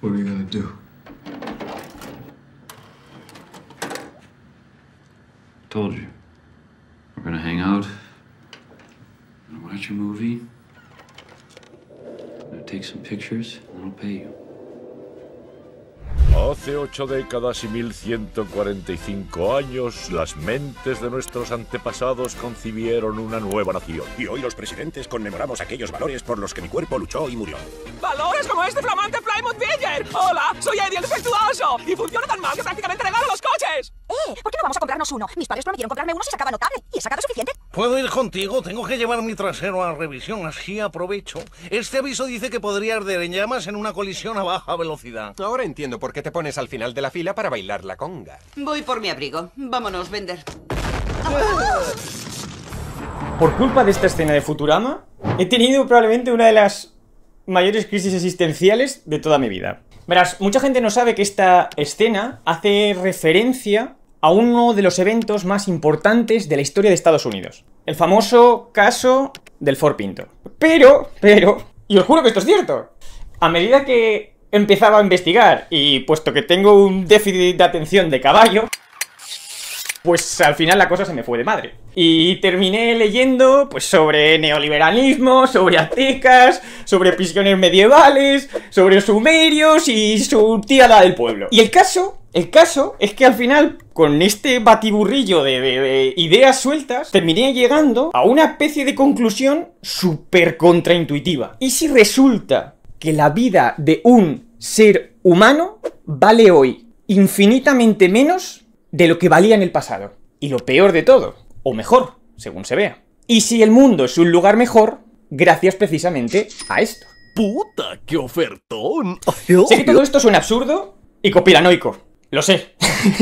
What are you gonna do? Told you. We're gonna hang out. Gonna watch a movie. Gonna take some pictures, and I'll pay you. Hace 8 décadas y 1145 años, las mentes de nuestros antepasados concibieron una nueva nación. Y hoy los presidentes conmemoramos aquellos valores por los que mi cuerpo luchó y murió. ¡Valores como este flamante Plymouth Bridger! ¡Hola! ¡Soy Eddie el defectuoso! ¡Y funciona tan mal que prácticamente regalo los coches! ¿Por qué no vamos a comprarnos uno? Mis padres prometieron comprarme uno si sacaba notable. ¿Y he sacado suficiente? ¿Puedo ir contigo? Tengo que llevar mi trasero a revisión, así aprovecho. Este aviso dice que podría arder en llamas en una colisión a baja velocidad. Ahora entiendo por qué te pones al final de la fila para bailar la conga. Voy por mi abrigo. Vámonos, Bender. Por culpa de esta escena de Futurama, he tenido probablemente una de las mayores crisis existenciales de toda mi vida. Verás, mucha gente no sabe que esta escena hace referencia a uno de los eventos más importantes de la historia de Estados Unidos. El famoso caso del Ford Pinto. Pero, y os juro que esto es cierto, a medida que empezaba a investigar, y puesto que tengo un déficit de atención de caballo, pues al final la cosa se me fue de madre. Y terminé leyendo pues sobre neoliberalismo, sobre aztecas, sobre prisiones medievales, sobre sumerios y su tirada del pueblo. Y el caso es que al final, con este batiburrillo de ideas sueltas, terminé llegando a una especie de conclusión súper contraintuitiva. ¿Y si resulta que la vida de un ser humano vale hoy infinitamente menos de lo que valía en el pasado? Y lo peor de todo, o mejor, según se vea. ¿Y si el mundo es un lugar mejor gracias precisamente a esto? ¡Puta, qué ofertón! Sé que todo esto suena absurdo y conspiranoico, lo sé.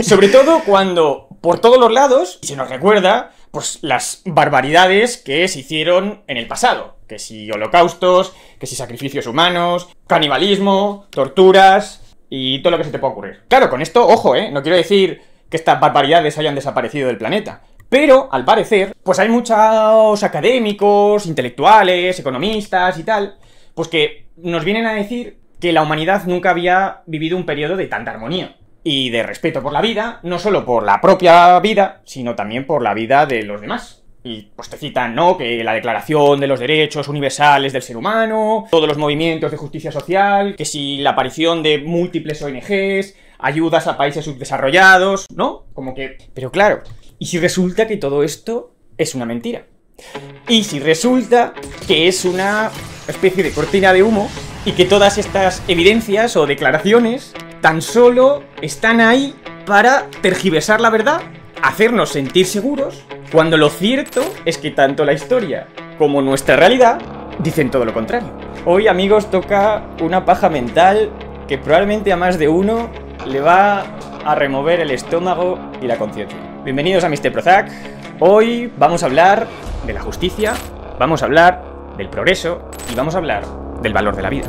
Sobre todo cuando por todos los lados se nos recuerda pues las barbaridades que se hicieron en el pasado. Que si holocaustos, que si sacrificios humanos, canibalismo, torturas y todo lo que se te pueda ocurrir. Claro, con esto, ojo, no quiero decir que estas barbaridades hayan desaparecido del planeta. Pero, al parecer, pues hay muchos académicos, intelectuales, economistas y tal, pues que nos vienen a decir que la humanidad nunca había vivido un periodo de tanta armonía y de respeto por la vida, no solo por la propia vida, sino también por la vida de los demás. Y pues te citan, ¿no?, que la Declaración de los Derechos Universales del Ser Humano, todos los movimientos de justicia social, que si la aparición de múltiples ONGs, ayudas a países subdesarrollados, ¿no? Como que... Pero claro, ¿y si resulta que todo esto es una mentira? ¿Y si resulta que es una especie de cortina de humo y que todas estas evidencias o declaraciones tan solo están ahí para tergiversar la verdad, hacernos sentir seguros, cuando lo cierto es que tanto la historia como nuestra realidad dicen todo lo contrario? Hoy, amigos, toca una paja mental que probablemente a más de uno le va a remover el estómago y la conciencia. Bienvenidos a Mr. Prozac. Hoy vamos a hablar de la justicia, vamos a hablar del progreso y vamos a hablar del valor de la vida.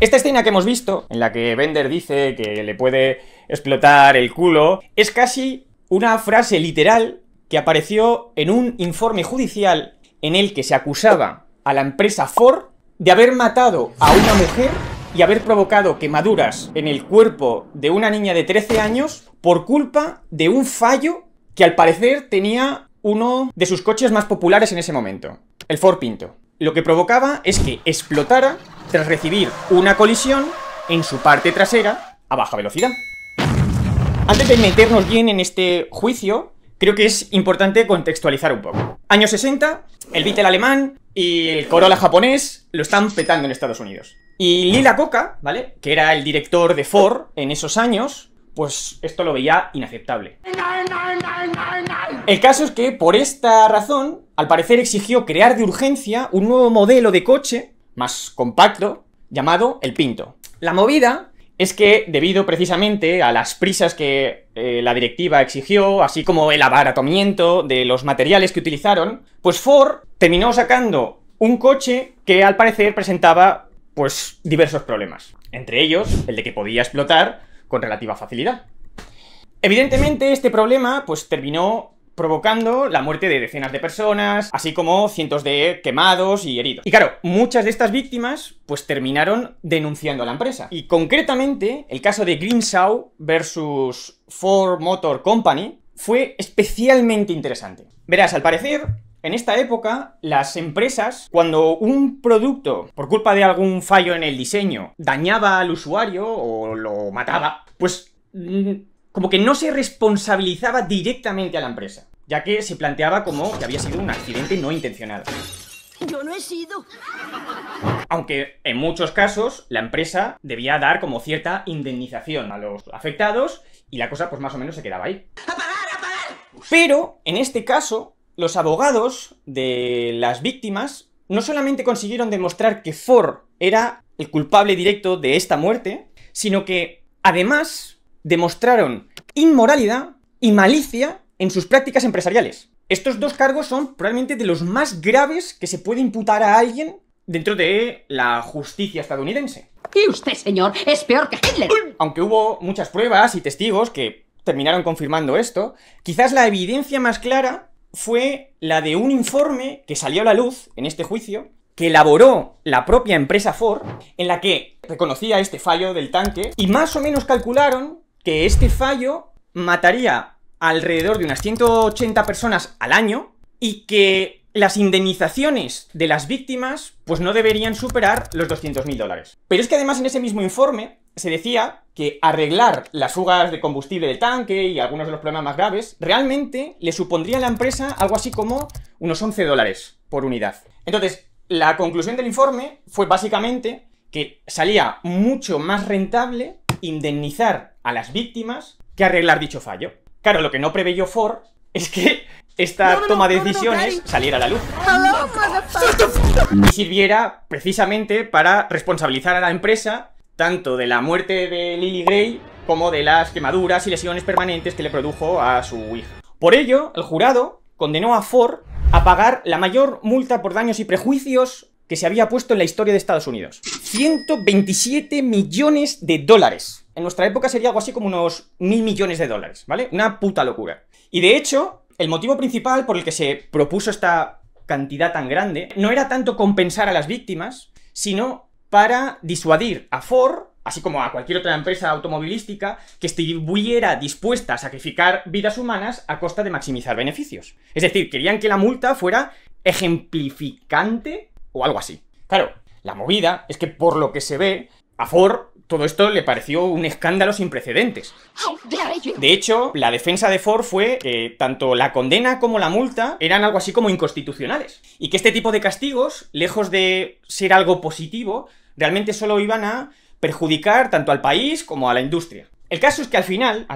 Esta escena que hemos visto, en la que Bender dice que le puede explotar el culo, es casi una frase literal que apareció en un informe judicial en el que se acusaba a la empresa Ford de haber matado a una mujer y haber provocado quemaduras en el cuerpo de una niña de 13 años por culpa de un fallo que al parecer tenía uno de sus coches más populares en ese momento, el Ford Pinto. Lo que provocaba es que explotara tras recibir una colisión en su parte trasera a baja velocidad. Antes de meternos bien en este juicio, creo que es importante contextualizar un poco. Años 60, el Beetle alemán y el Corolla japonés lo están petando en Estados Unidos. Y Lee Iacocca, ¿vale?, que era el director de Ford en esos años, pues esto lo veía inaceptable. El caso es que, por esta razón, al parecer exigió crear de urgencia un nuevo modelo de coche más compacto, llamado el Pinto. La movida es que, debido precisamente a las prisas que la directiva exigió, así como el abaratamiento de los materiales que utilizaron, pues Ford terminó sacando un coche que al parecer presentaba, pues, diversos problemas. Entre ellos, el de que podía explotar con relativa facilidad. Evidentemente, este problema, pues, terminó provocando la muerte de decenas de personas, así como cientos de quemados y heridos. Y claro, muchas de estas víctimas, pues, terminaron denunciando a la empresa. Y concretamente, el caso de Grimshaw versus Ford Motor Company fue especialmente interesante. Verás, al parecer, en esta época, las empresas, cuando un producto, por culpa de algún fallo en el diseño, dañaba al usuario o lo mataba, pues como que no se responsabilizaba directamente a la empresa, ya que se planteaba como que había sido un accidente no intencionado. Yo no he sido. Aunque en muchos casos la empresa debía dar como cierta indemnización a los afectados y la cosa pues más o menos se quedaba ahí. Pero en este caso, los abogados de las víctimas no solamente consiguieron demostrar que Ford era el culpable directo de esta muerte, sino que además demostraron inmoralidad y malicia en sus prácticas empresariales. Estos dos cargos son probablemente de los más graves que se puede imputar a alguien dentro de la justicia estadounidense. Y usted, señor, es peor que Hitler. Aunque hubo muchas pruebas y testigos que terminaron confirmando esto, quizás la evidencia más clara fue la de un informe que salió a la luz en este juicio, que elaboró la propia empresa Ford, en la que reconocía este fallo del tanque y más o menos calcularon que este fallo mataría alrededor de unas 180 personas al año y que las indemnizaciones de las víctimas pues no deberían superar los $200.000. Pero es que además en ese mismo informe se decía que arreglar las fugas de combustible del tanque y algunos de los problemas más graves realmente le supondría a la empresa algo así como unos $11 por unidad. Entonces, la conclusión del informe fue básicamente que salía mucho más rentable indemnizar a las víctimas que arreglar dicho fallo. Claro, lo que no preveyó Ford es que esta toma de decisiones saliera a la luz y sirviera precisamente para responsabilizar a la empresa tanto de la muerte de Lily Gray como de las quemaduras y lesiones permanentes que le produjo a su hija. Por ello, el jurado condenó a Ford a pagar la mayor multa por daños y prejuicios que se había puesto en la historia de Estados Unidos. 127 millones de dólares. En nuestra época sería algo así como unos 1.000 millones de dólares, ¿vale? Una puta locura. Y de hecho, el motivo principal por el que se propuso esta cantidad tan grande no era tanto compensar a las víctimas, sino para disuadir a Ford, así como a cualquier otra empresa automovilística, que estuviera dispuesta a sacrificar vidas humanas a costa de maximizar beneficios. Es decir, querían que la multa fuera ejemplificante o algo así. Claro, la movida es que por lo que se ve, a Ford todo esto le pareció un escándalo sin precedentes. De hecho, la defensa de Ford fue que tanto la condena como la multa eran algo así como inconstitucionales. Y que este tipo de castigos, lejos de ser algo positivo, realmente solo iban a perjudicar tanto al país como a la industria. El caso es que al final,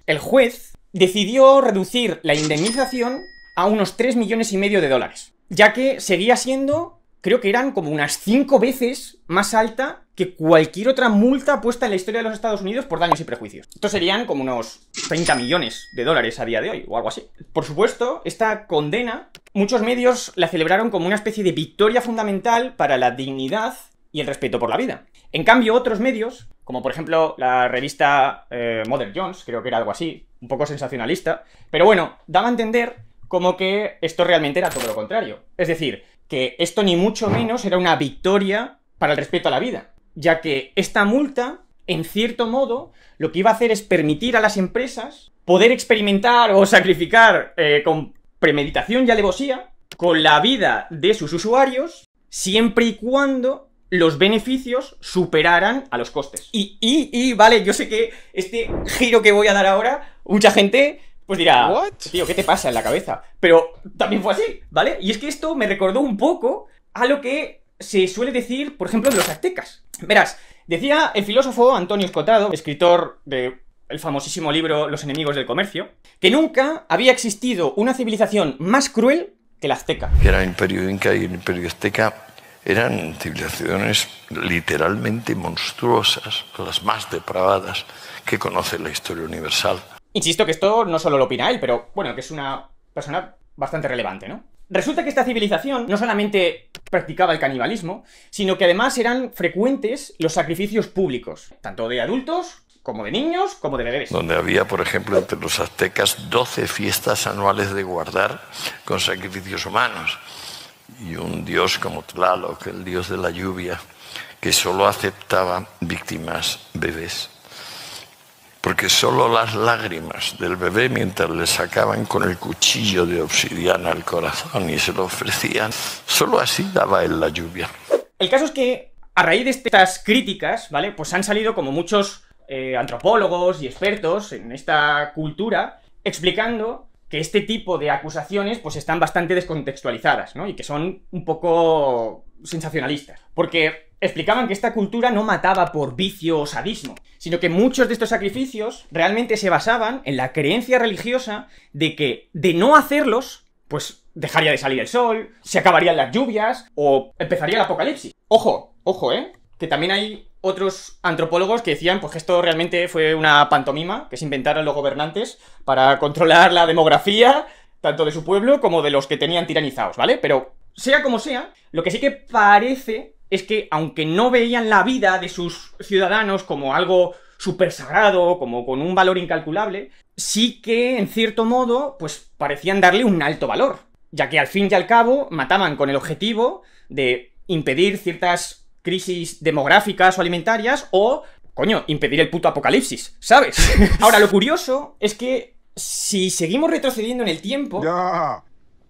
el juez decidió reducir la indemnización a unos 3,5 millones de dólares, ya que seguía siendo, creo que eran como unas 5 veces más alta que cualquier otra multa puesta en la historia de los Estados Unidos por daños y prejuicios. Estos serían como unos 30 millones de dólares a día de hoy, o algo así. Por supuesto, esta condena, muchos medios la celebraron como una especie de victoria fundamental para la dignidad y el respeto por la vida. En cambio, otros medios, como por ejemplo la revista Mother Jones, creo que era algo así, un poco sensacionalista, pero bueno, daba a entender como que esto realmente era todo lo contrario. Es decir, que esto ni mucho menos era una victoria para el respeto a la vida, ya que esta multa, en cierto modo, lo que iba a hacer es permitir a las empresas poder experimentar o sacrificar con premeditación y alevosía con la vida de sus usuarios, siempre y cuando los beneficios superaran a los costes. Y vale, yo sé que este giro que voy a dar ahora, mucha gente pues dirá, tío, ¿qué te pasa en la cabeza? Pero también fue así, ¿vale? Y es que esto me recordó un poco a lo que se suele decir, por ejemplo, de los aztecas. Verás, decía el filósofo Antonio Escotado, escritor del famosísimo libro Los enemigos del comercio, que nunca había existido una civilización más cruel que la azteca. Que era el imperio inca y el imperio azteca eran civilizaciones literalmente monstruosas, las más depravadas que conoce la historia universal. Insisto que esto no solo lo opina él, pero bueno, que es una persona bastante relevante, ¿no? Resulta que esta civilización no solamente practicaba el canibalismo, sino que además eran frecuentes los sacrificios públicos, tanto de adultos, como de niños, como de bebés. Donde había, por ejemplo, entre los aztecas 12 fiestas anuales de guardar con sacrificios humanos. Y un dios como Tlaloc, el dios de la lluvia, que solo aceptaba víctimas bebés. Porque solo las lágrimas del bebé, mientras le sacaban con el cuchillo de obsidiana el corazón y se lo ofrecían, solo así daba él la lluvia. El caso es que, a raíz de estas críticas, ¿vale? Pues han salido como muchos antropólogos y expertos en esta cultura explicando que este tipo de acusaciones pues están bastante descontextualizadas, ¿no? Y que son un poco sensacionalistas. Porque explicaban que esta cultura no mataba por vicio o sadismo, sino que muchos de estos sacrificios realmente se basaban en la creencia religiosa de que, de no hacerlos, pues dejaría de salir el sol, se acabarían las lluvias o empezaría el apocalipsis. Ojo, que también hay otros antropólogos que decían pues que esto realmente fue una pantomima que se inventaron los gobernantes para controlar la demografía tanto de su pueblo como de los que tenían tiranizados, ¿vale? Pero sea como sea, lo que sí que parece es que, aunque no veían la vida de sus ciudadanos como algo súper sagrado, como con un valor incalculable, sí que, en cierto modo, pues parecían darle un alto valor, ya que al fin y al cabo mataban con el objetivo de impedir ciertas crisis demográficas o alimentarias o, coño, impedir el puto apocalipsis, ¿sabes? Ahora, lo curioso es que si seguimos retrocediendo en el tiempo,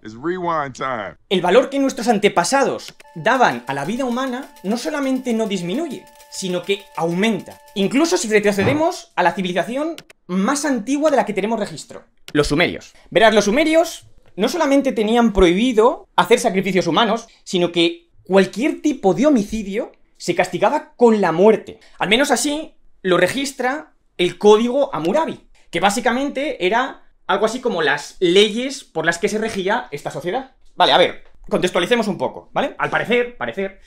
el valor que nuestros antepasados daban a la vida humana no solamente no disminuye, sino que aumenta. Incluso si retrocedemos a la civilización más antigua de la que tenemos registro, los sumerios. Verás, los sumerios no solamente tenían prohibido hacer sacrificios humanos, sino que cualquier tipo de homicidio se castigaba con la muerte. Al menos así lo registra el Código Hammurabi, que básicamente era algo así como las leyes por las que se regía esta sociedad. Vale, a ver, contextualicemos un poco, ¿vale? Al parecer,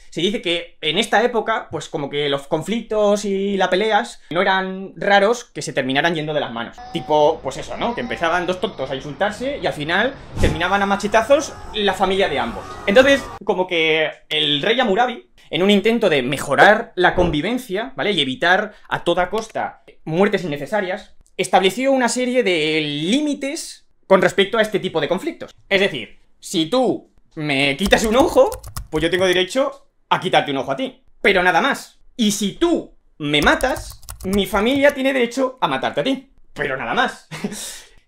se dice que en esta época, pues como que los conflictos y las peleas no eran raros que se terminaran yendo de las manos. Tipo, pues eso, ¿no? Que empezaban dos tontos a insultarse y al final terminaban a machetazos la familia de ambos. Entonces, como que el rey Hammurabi, en un intento de mejorar la convivencia, ¿vale? Y evitar a toda costa muertes innecesarias, estableció una serie de límites con respecto a este tipo de conflictos. Es decir, si tú me quitas un ojo, pues yo tengo derecho a quitarte un ojo a ti. Pero nada más. Y si tú me matas, mi familia tiene derecho a matarte a ti. Pero nada más.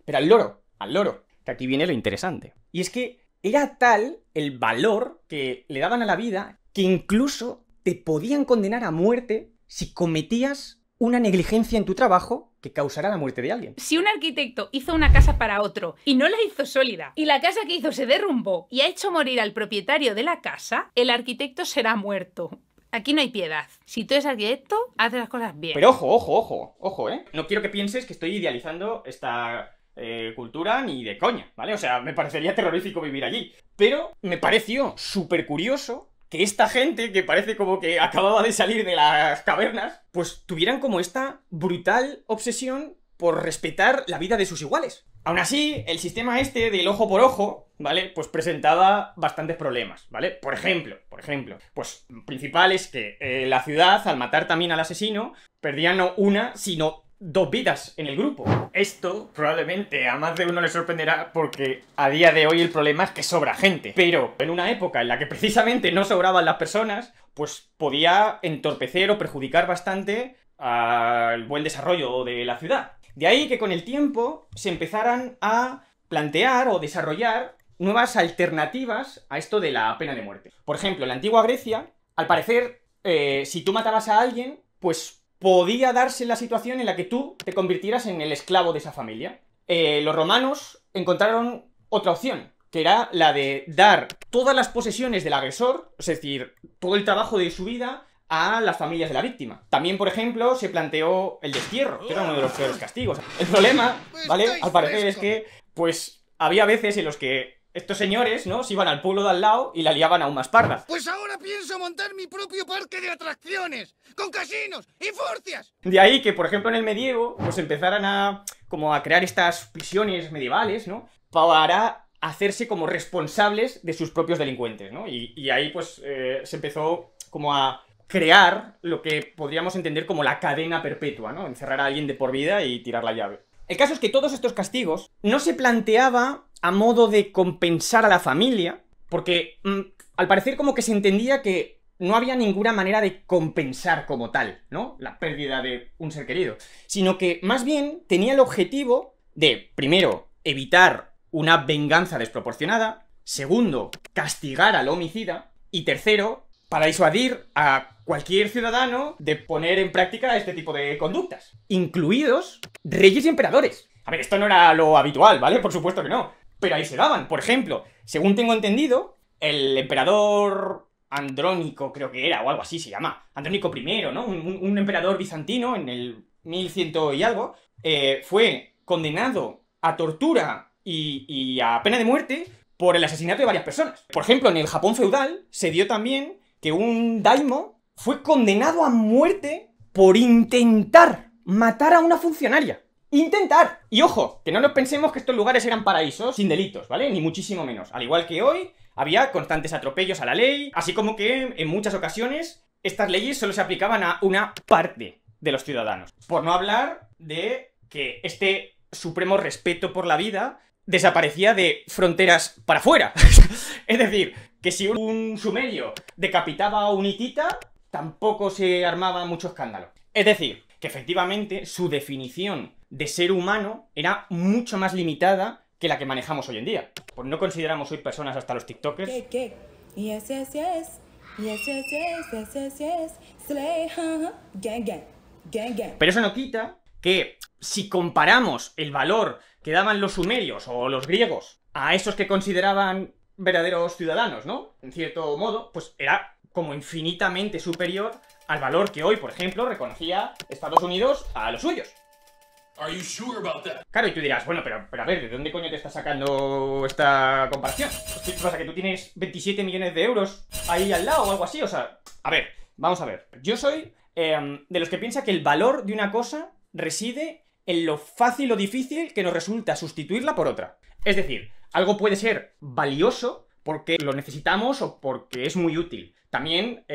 Pero al loro, que aquí viene lo interesante. Y es que era tal el valor que le daban a la vida que incluso te podían condenar a muerte si cometías una negligencia en tu trabajo que causará la muerte de alguien. Si un arquitecto hizo una casa para otro y no la hizo sólida, y la casa que hizo se derrumbó y ha hecho morir al propietario de la casa, el arquitecto será muerto. Aquí no hay piedad. Si tú eres arquitecto, haces las cosas bien. Pero ojo, ¿eh? No quiero que pienses que estoy idealizando esta cultura ni de coña, ¿vale? O sea, me parecería terrorífico vivir allí. Pero me pareció súper curioso que esta gente, que parece como que acababa de salir de las cavernas, pues tuvieran como esta brutal obsesión por respetar la vida de sus iguales. Aún así, el sistema este del ojo por ojo, ¿vale? Pues presentaba bastantes problemas, ¿vale? Por ejemplo, pues principal es que la ciudad, al matar también al asesino, perdía no una, sino 2 vidas en el grupo. Esto probablemente a más de uno le sorprenderá porque a día de hoy el problema es que sobra gente. Pero en una época en la que precisamente no sobraban las personas, pues podía entorpecer o perjudicar bastante al buen desarrollo de la ciudad. De ahí que con el tiempo se empezaran a plantear o desarrollar nuevas alternativas a esto de la pena de muerte. Por ejemplo, en la antigua Grecia, al parecer, si tú matabas a alguien, pues podía darse la situación en la que tú te convirtieras en el esclavo de esa familia. Los romanos encontraron otra opción, que era la de dar todas las posesiones del agresor, es decir, todo el trabajo de su vida, a las familias de la víctima. También, por ejemplo, se planteó el destierro, que era uno de los peores castigos. El problema, ¿vale? Al parecer es que, pues, había veces en los que estos señores, ¿no? Se iban al pueblo de al lado y la liaban aún más parda. Pues ahora pienso montar mi propio parque de atracciones, con casinos y furcias. De ahí que, por ejemplo, en el medievo, pues empezaran a crear estas prisiones medievales, ¿no? Para hacerse como responsables de sus propios delincuentes, ¿no? Y ahí pues se empezó como a crear lo que podríamos entender como la cadena perpetua, ¿no? Encerrar a alguien de por vida y tirar la llave. El caso es que todos estos castigos no se planteaba a modo de compensar a la familia, porque al parecer como que se entendía que no había ninguna manera de compensar como tal, ¿no? La pérdida de un ser querido, sino que más bien tenía el objetivo de, primero, evitar una venganza desproporcionada, segundo, castigar al homicida, y tercero, para disuadir a cualquier ciudadano de poner en práctica este tipo de conductas, incluidos reyes y emperadores. A ver, esto no era lo habitual, ¿vale? Por supuesto que no, pero ahí se daban. Por ejemplo, según tengo entendido, el emperador Andrónico, creo que era, o algo así se llama, Andrónico I, ¿no? Un emperador bizantino en el 1100 y algo, fue condenado a tortura y a pena de muerte por el asesinato de varias personas. Por ejemplo, en el Japón feudal se dio también que un daimyo fue condenado a muerte por intentar matar a una funcionaria. ¡Intentar! Y ojo, que no nos pensemos que estos lugares eran paraísos sin delitos, ¿vale? Ni muchísimo menos. Al igual que hoy, había constantes atropellos a la ley, así como que en muchas ocasiones estas leyes solo se aplicaban a una parte de los ciudadanos. Por no hablar de que este supremo respeto por la vida desaparecía de fronteras para afuera. Es decir, que si un sumerio decapitaba a un hitita, tampoco se armaba mucho escándalo. Es decir, que efectivamente su definición de ser humano era mucho más limitada que la que manejamos hoy en día. Pues no consideramos hoy personas hasta los tiktokers. Pero eso no quita que si comparamos el valor que daban los sumerios o los griegos a esos que consideraban verdaderos ciudadanos, ¿no? En cierto modo, pues era como infinitamente superior al valor que hoy, por ejemplo, reconocía Estados Unidos a los suyos. Claro, y tú dirás, bueno, pero a ver, ¿de dónde coño te estás sacando esta comparación? ¿Qué pasa, que tú tienes 27 millones de euros ahí al lado o algo así? O sea, a ver, vamos a ver. Yo soy de los que piensa que el valor de una cosa reside en lo fácil o difícil que nos resulta sustituirla por otra. Es decir, algo puede ser valioso porque lo necesitamos o porque es muy útil. También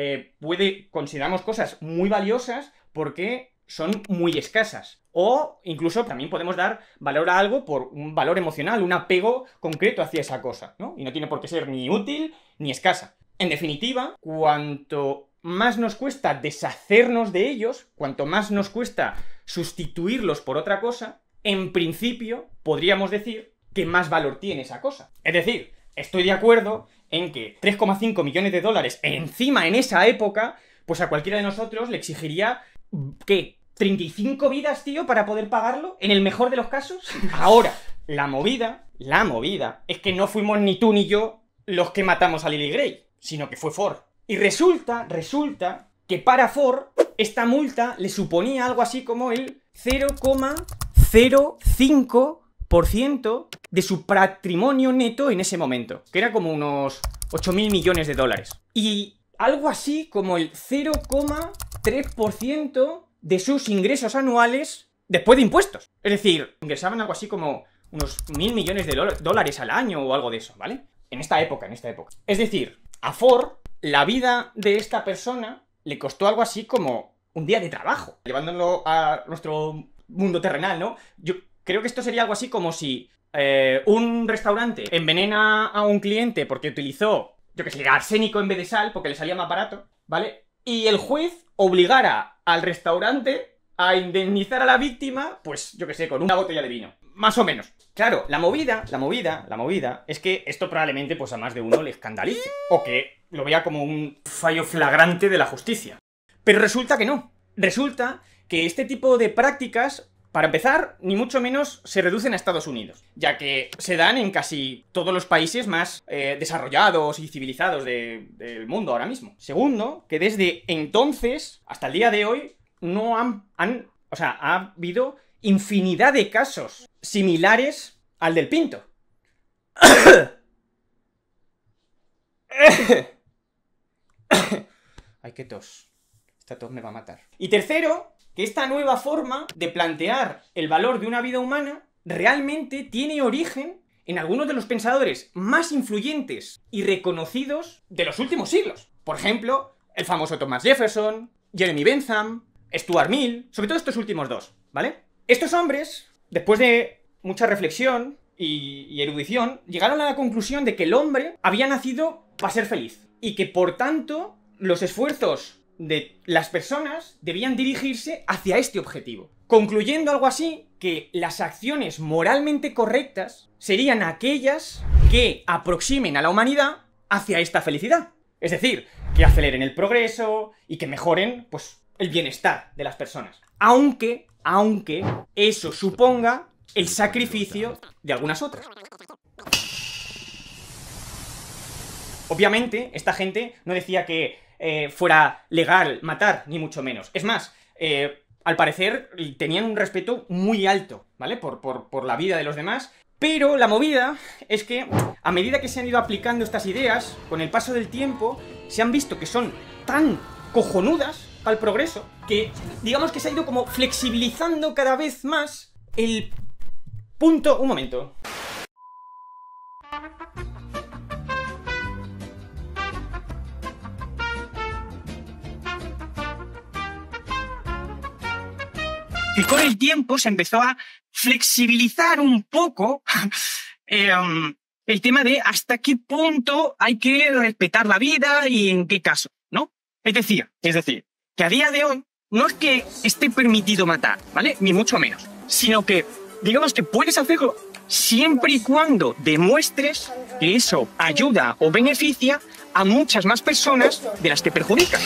consideramos cosas muy valiosas porque son muy escasas. O incluso también podemos dar valor a algo por un valor emocional, un apego concreto hacia esa cosa, ¿no? Y no tiene por qué ser ni útil ni escasa. En definitiva, cuanto más nos cuesta deshacernos de ellos, cuanto más nos cuesta sustituirlos por otra cosa, en principio podríamos decir que más valor tiene esa cosa. Es decir, estoy de acuerdo en que 3,5 millones de dólares encima en esa época, pues a cualquiera de nosotros le exigiría, ¿qué? 35 vidas, tío, para poder pagarlo, en el mejor de los casos. Ahora, la movida es que no fuimos ni tú ni yo los que matamos a Lily Grey, sino que fue Ford. Y resulta que para Ford esta multa le suponía algo así como el 0,05% de su patrimonio neto en ese momento, que era como unos 8.000 millones de dólares. Y algo así como el 0,3% de sus ingresos anuales después de impuestos. Es decir, ingresaban algo así como unos 1.000 millones de dólares al año o algo de eso, ¿vale? En esta época. Es decir, a Ford, la vida de esta persona le costó algo así como un día de trabajo. Llevándolo a nuestro mundo terrenal, ¿no? Yo creo que esto sería algo así como si un restaurante envenena a un cliente porque utilizó, yo que sé, arsénico en vez de sal, porque le salía más barato, ¿vale? Y el juez obligara al restaurante a indemnizar a la víctima, pues, yo que sé, con una botella de vino. Más o menos. Claro, la movida es que esto probablemente, pues, a más de uno le escandalice. O que lo vea como un fallo flagrante de la justicia. Pero resulta que no. Resulta que este tipo de prácticas, para empezar, ni mucho menos se reducen a Estados Unidos, ya que se dan en casi todos los países más desarrollados y civilizados del mundo ahora mismo. Segundo, que desde entonces hasta el día de hoy no ha habido infinidad de casos similares al del Pinto. Ay, qué tos. Esta tos me va a matar. Y tercero, que esta nueva forma de plantear el valor de una vida humana realmente tiene origen en algunos de los pensadores más influyentes y reconocidos de los últimos siglos. Por ejemplo, el famoso Thomas Jefferson, Jeremy Bentham, Stuart Mill, sobre todo estos últimos dos, ¿vale? Estos hombres, después de mucha reflexión y erudición, llegaron a la conclusión de que el hombre había nacido para ser feliz y que, por tanto, los esfuerzos de las personas debían dirigirse hacia este objetivo, concluyendo algo así que las acciones moralmente correctas serían aquellas que aproximen a la humanidad hacia esta felicidad. Es decir, que aceleren el progreso y que mejoren, pues, el bienestar de las personas. Aunque eso suponga el sacrificio de algunas otras. Obviamente, esta gente no decía que fuera legal matar, ni mucho menos. Es más, al parecer tenían un respeto muy alto, ¿vale? Por la vida de los demás. Pero la movida es que, a medida que se han ido aplicando estas ideas, con el paso del tiempo, se han visto que son tan cojonudas al progreso, que digamos que se ha ido como flexibilizando cada vez más el punto... Un momento. Que con el tiempo se empezó a flexibilizar un poco el tema de hasta qué punto hay que respetar la vida y en qué caso, ¿no? Es decir, que a día de hoy no es que esté permitido matar, ¿vale? Ni mucho menos, sino que digamos que puedes hacerlo siempre y cuando demuestres que eso ayuda o beneficia a muchas más personas de las que perjudica.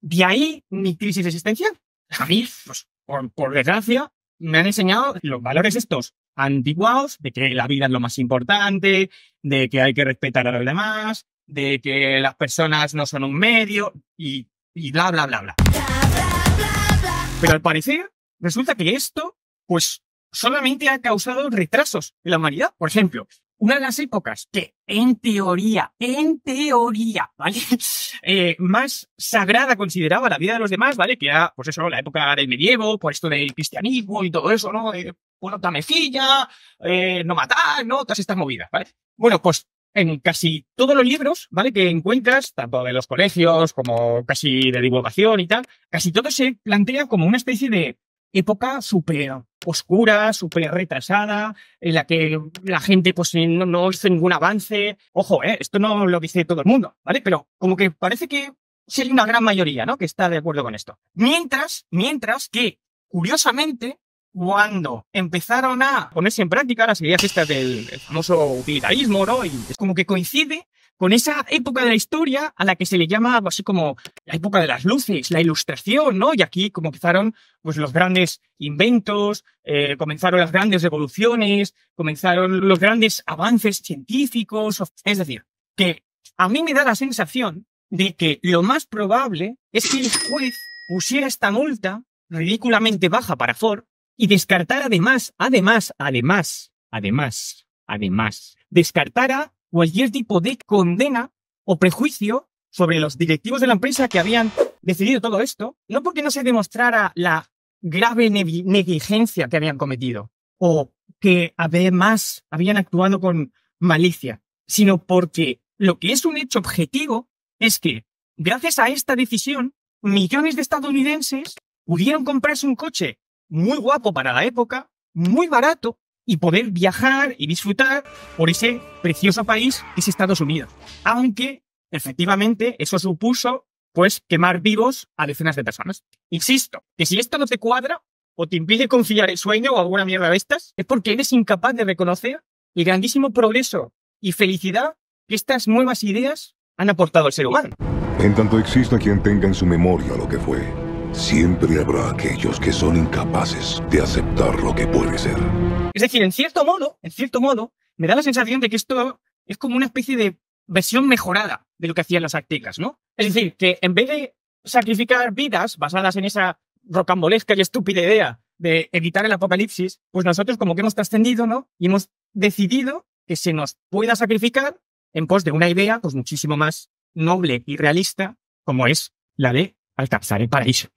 De ahí mi crisis existencial. A mí, pues, por desgracia, me han enseñado los valores estos antiguos, de que la vida es lo más importante, de que hay que respetar a los demás, de que las personas no son un medio, y bla, bla, bla, bla. Pero al parecer, resulta que esto, pues, solamente ha causado retrasos en la humanidad. Por ejemplo, una de las épocas que, en teoría, ¿vale? Más sagrada consideraba la vida de los demás, ¿vale? Que era, pues eso, la época del medievo, por esto del cristianismo y todo eso, ¿no? Bueno, dame filla, no matar, ¿no? Todas estas movidas, ¿vale? Bueno, pues en casi todos los libros, ¿vale? Que encuentras, tanto de los colegios como casi de divulgación y tal, casi todo se plantea como una especie de época súper oscura, súper retrasada, en la que la gente pues no hizo ningún avance. Ojo, esto no lo dice todo el mundo, ¿vale? Pero como que parece que sí hay una gran mayoría, ¿no? Que está de acuerdo con esto. Mientras que, curiosamente, cuando empezaron a ponerse en práctica las ideas estas del famoso utilitarismo, ¿no? Y es como que coincide con esa época de la historia a la que se le llama algo así como la época de las luces, la ilustración, ¿no? Y aquí como empezaron pues los grandes inventos, comenzaron las grandes revoluciones, comenzaron los grandes avances científicos. Es decir, que a mí me da la sensación de que lo más probable es que el juez pusiera esta multa ridículamente baja para Ford y descartara descartara cualquier tipo de condena o prejuicio sobre los directivos de la empresa que habían decidido todo esto, no porque no se demostrara la grave negligencia que habían cometido o que además habían actuado con malicia, sino porque lo que es un hecho objetivo es que, gracias a esta decisión, millones de estadounidenses pudieron comprarse un coche muy guapo para la época, muy barato, y poder viajar y disfrutar por ese precioso país que es Estados Unidos. Aunque, efectivamente, eso supuso, pues, quemar vivos a decenas de personas. Insisto, que si esto no te cuadra o te impide conciliar el sueño o alguna mierda de estas, es porque eres incapaz de reconocer el grandísimo progreso y felicidad que estas nuevas ideas han aportado al ser humano. En tanto exista quien tenga en su memoria lo que fue, siempre habrá aquellos que son incapaces de aceptar lo que puede ser. Es decir, en cierto modo, me da la sensación de que esto es como una especie de versión mejorada de lo que hacían los aztecas, ¿no? Es decir, que en vez de sacrificar vidas basadas en esa rocambolesca y estúpida idea de evitar el apocalipsis, pues nosotros como que hemos trascendido, ¿no? Y hemos decidido que se nos pueda sacrificar en pos de una idea pues muchísimo más noble y realista, como es la de alcanzar el paraíso.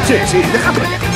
Sí, dejadlo ya.